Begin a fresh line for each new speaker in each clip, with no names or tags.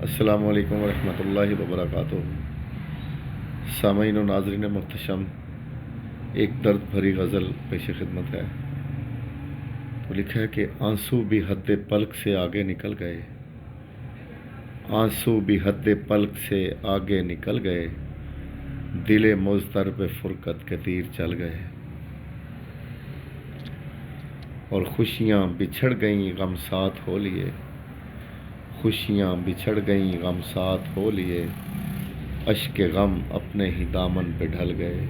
السلام علیکم ورحمۃ اللہ وبرکاتہ۔ سامعین و ناظرین محتشم، ایک درد بھری غزل پیش خدمت ہے۔ تو لکھا ہے کہ آنسو بھی حد پلک سے آگے نکل گئے، آنسو بھی حد پلک سے آگے نکل گئے، دل مضطر پہ فرقت کے تیر چل گئے، اور خوشیاں بچھڑ گئیں غم ساتھ ہو لیے، خوشیاں بچھڑ گئیں غم ساتھ ہو لیے، اشک غم اپنے ہی دامن پہ ڈھل گئے،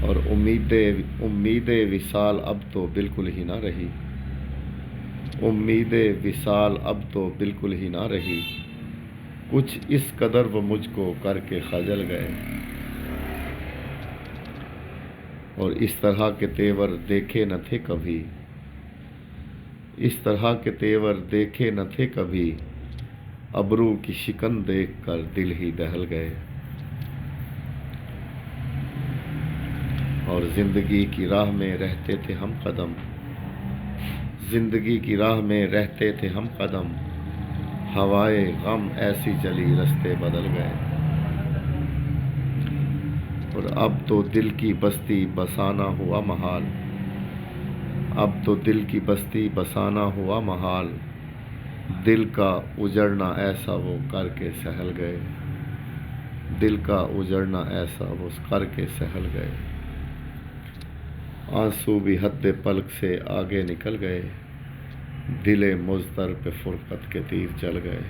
اور امید وصال اب تو بالکل ہی نہ رہی، امید وصال اب تو بالکل ہی نہ رہی، کچھ اس قدر وہ مجھ کو کر کے خجل گئے، اور اس طرح کے تیور دیکھے نہ تھے کبھی، اس طرح کے تیور دیکھے نہ تھے کبھی، ابرو کی شکن دیکھ کر دل ہی دہل گئے، اور زندگی کی راہ میں رہتے تھے ہم قدم، زندگی کی راہ میں رہتے تھے ہم قدم، ہوائے غم ایسی چلی رستے بدل گئے، اور اب تو دل کی بستی بسانا ہوا محال، اب تو دل کی بستی بسانا ہوا محال، دل کا اجڑنا ایسا وہ کر کے سہل گئے، دل کا اجڑنا ایسا وہ کر کے سہل گئے، آنسو بھی حد پلک سے آگے نکل گئے، دل مضطر پہ فرقت کے تیر چل گئے۔